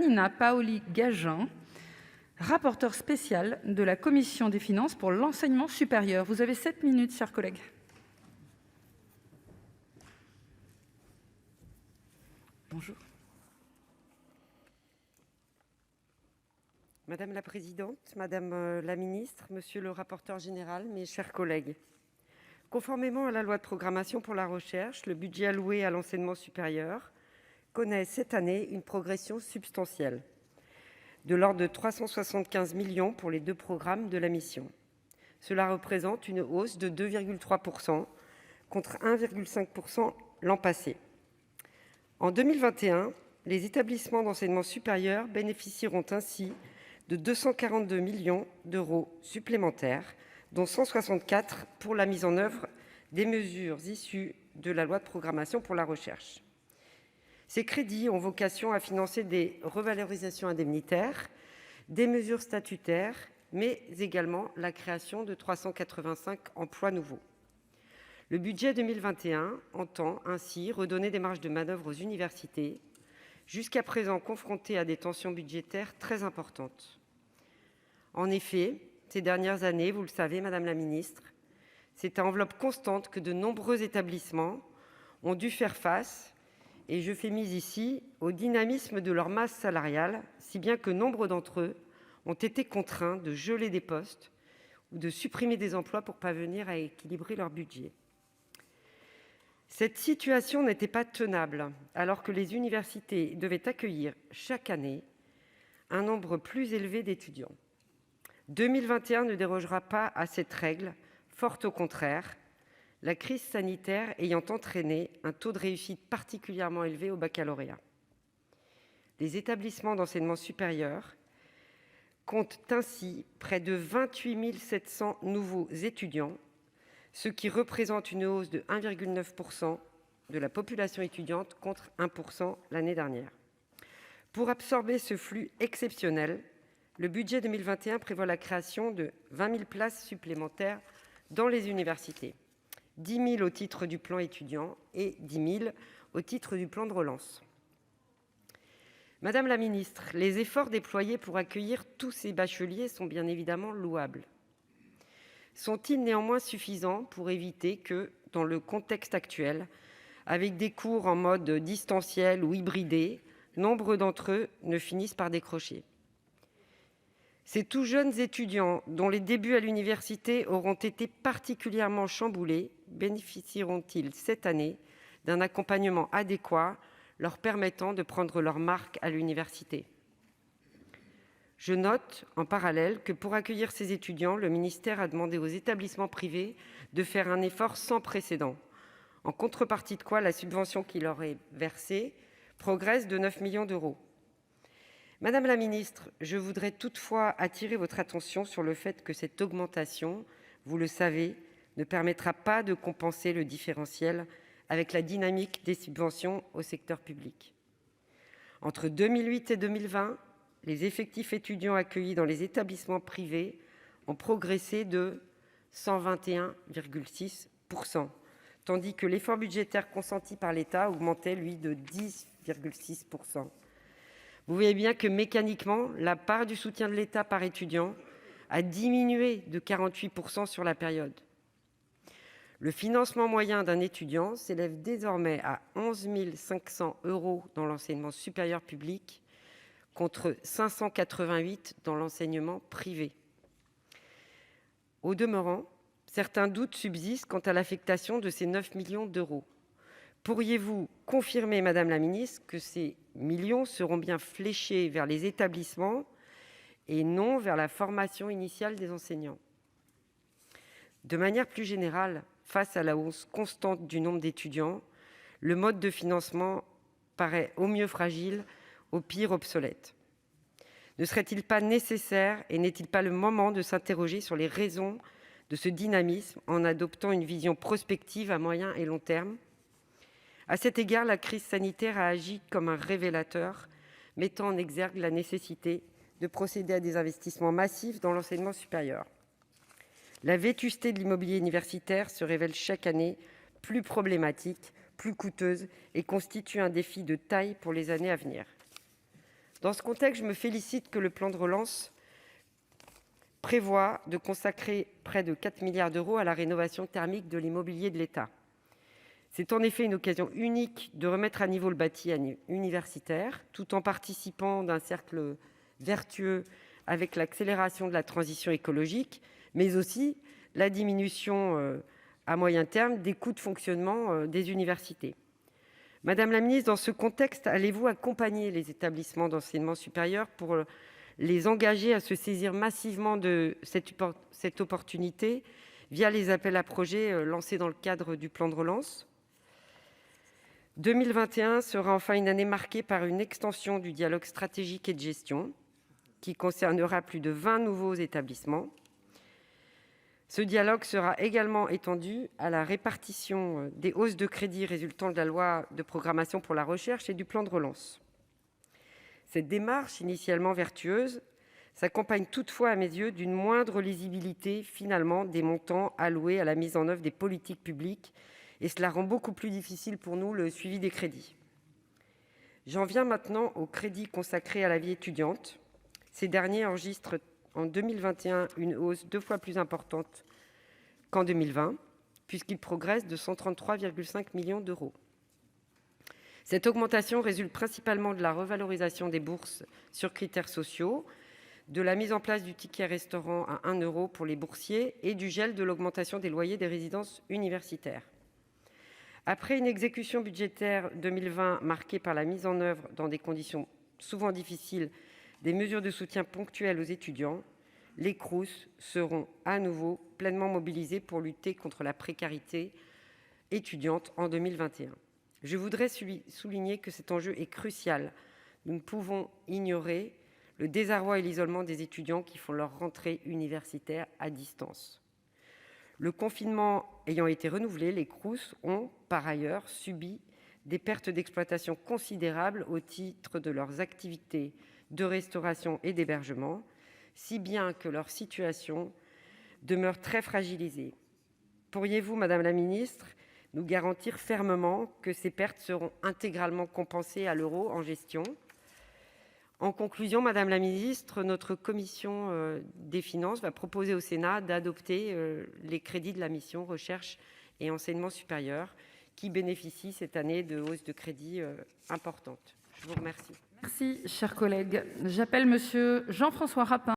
Nina Paoli-Gagin, rapporteure spéciale de la commission des finances pour l'enseignement supérieur. Vous avez 7 minutes, chers collègues. Bonjour. Madame la présidente, madame la ministre, monsieur le rapporteur général, mes chers collègues, conformément à la loi de programmation pour la recherche, le budget alloué à l'enseignement supérieur connaît cette année une progression substantielle, de l'ordre de 375 millions pour les deux programmes de la mission. Cela représente une hausse de 2,3% contre 1,5% l'an passé. En 2021, les établissements d'enseignement supérieur bénéficieront ainsi de 242 millions d'euros supplémentaires, dont 164 pour la mise en œuvre des mesures issues de la loi de programmation pour la recherche. Ces crédits ont vocation à financer des revalorisations indemnitaires, des mesures statutaires, mais également la création de 385 emplois nouveaux. Le budget 2021 entend ainsi redonner des marges de manœuvre aux universités, jusqu'à présent confrontées à des tensions budgétaires très importantes. En effet, ces dernières années, vous le savez, Madame la Ministre, c'est à enveloppe constante que de nombreux établissements ont dû faire face, et je fais mise ici, au dynamisme de leur masse salariale, si bien que nombre d'entre eux ont été contraints de geler des postes ou de supprimer des emplois pour parvenir à équilibrer leur budget. Cette situation n'était pas tenable, alors que les universités devaient accueillir chaque année un nombre plus élevé d'étudiants. 2021 ne dérogera pas à cette règle, fort au contraire, la crise sanitaire ayant entraîné un taux de réussite particulièrement élevé au baccalauréat. Les établissements d'enseignement supérieur comptent ainsi près de 28 700 nouveaux étudiants, ce qui représente une hausse de 1,9% de la population étudiante contre 1% l'année dernière. Pour absorber ce flux exceptionnel, le budget 2021 prévoit la création de 20 000 places supplémentaires dans les universités, 10 000 au titre du plan étudiant et 10 000 au titre du plan de relance. Madame la ministre, les efforts déployés pour accueillir tous ces bacheliers sont bien évidemment louables. Sont-ils néanmoins suffisants pour éviter que, dans le contexte actuel, avec des cours en mode distanciel ou hybridé, nombre d'entre eux ne finissent par décrocher ? Ces tout jeunes étudiants, dont les débuts à l'université auront été particulièrement chamboulés, bénéficieront-ils cette année d'un accompagnement adéquat leur permettant de prendre leur marque à l'université ? Je note, en parallèle, que pour accueillir ces étudiants, le ministère a demandé aux établissements privés de faire un effort sans précédent, en contrepartie de quoi la subvention qui leur est versée progresse de 9 millions d'euros. Madame la ministre, je voudrais toutefois attirer votre attention sur le fait que cette augmentation, vous le savez, ne permettra pas de compenser le différentiel avec la dynamique des subventions au secteur public. Entre 2008 et 2020, les effectifs étudiants accueillis dans les établissements privés ont progressé de 121,6%, tandis que l'effort budgétaire consenti par l'État augmentait, lui, de 10,6%. Vous voyez bien que mécaniquement, la part du soutien de l'État par étudiant a diminué de 48% sur la période. Le financement moyen d'un étudiant s'élève désormais à 11 500 € dans l'enseignement supérieur public, contre 588 dans l'enseignement privé. Au demeurant, certains doutes subsistent quant à l'affectation de ces 9 millions d'euros. Pourriez-vous confirmer, Madame la ministre, que ces millions seront bien fléchés vers les établissements et non vers la formation initiale des enseignants ? De manière plus générale, face à la hausse constante du nombre d'étudiants, le mode de financement paraît au mieux fragile, au pire obsolète. Ne serait-il pas nécessaire et n'est-il pas le moment de s'interroger sur les raisons de ce dynamisme en adoptant une vision prospective à moyen et long terme ? À cet égard, la crise sanitaire a agi comme un révélateur, mettant en exergue la nécessité de procéder à des investissements massifs dans l'enseignement supérieur. La vétusté de l'immobilier universitaire se révèle chaque année plus problématique, plus coûteuse et constitue un défi de taille pour les années à venir. Dans ce contexte, je me félicite que le plan de relance prévoit de consacrer près de 4 milliards d'euros à la rénovation thermique de l'immobilier de l'État. C'est en effet une occasion unique de remettre à niveau le bâti universitaire, tout en participant d'un cercle vertueux avec l'accélération de la transition écologique, mais aussi la diminution à moyen terme des coûts de fonctionnement des universités. Madame la ministre, dans ce contexte, allez-vous accompagner les établissements d'enseignement supérieur pour les engager à se saisir massivement de cette opportunité via les appels à projets lancés dans le cadre du plan de relance ? 2021 sera enfin une année marquée par une extension du dialogue stratégique et de gestion qui concernera plus de 20 nouveaux établissements. Ce dialogue sera également étendu à la répartition des hausses de crédits résultant de la loi de programmation pour la recherche et du plan de relance. Cette démarche, initialement vertueuse, s'accompagne toutefois, à mes yeux, d'une moindre lisibilité finalement des montants alloués à la mise en œuvre des politiques publiques, et cela rend beaucoup plus difficile pour nous le suivi des crédits. J'en viens maintenant aux crédits consacrés à la vie étudiante. Ces derniers enregistrent en 2021 une hausse 2 fois plus importante qu'en 2020, puisqu'ils progressent de 133,5 millions d'euros. Cette augmentation résulte principalement de la revalorisation des bourses sur critères sociaux, de la mise en place du ticket restaurant à 1 euro pour les boursiers et du gel de l'augmentation des loyers des résidences universitaires. Après une exécution budgétaire 2020 marquée par la mise en œuvre, dans des conditions souvent difficiles, des mesures de soutien ponctuelles aux étudiants, les Crous seront à nouveau pleinement mobilisés pour lutter contre la précarité étudiante en 2021. Je voudrais souligner que cet enjeu est crucial. Nous ne pouvons ignorer le désarroi et l'isolement des étudiants qui font leur rentrée universitaire à distance. Le confinement ayant été renouvelé, les Crous ont par ailleurs subi des pertes d'exploitation considérables au titre de leurs activités de restauration et d'hébergement, si bien que leur situation demeure très fragilisée. Pourriez-vous, Madame la Ministre, nous garantir fermement que ces pertes seront intégralement compensées à l'euro en gestion ? En conclusion, Madame la Ministre, notre commission des finances va proposer au Sénat d'adopter les crédits de la mission Recherche et enseignement supérieur qui bénéficient cette année de hausses de crédits importantes. Je vous remercie. Merci, chers collègues. J'appelle Monsieur Jean-François Rapin.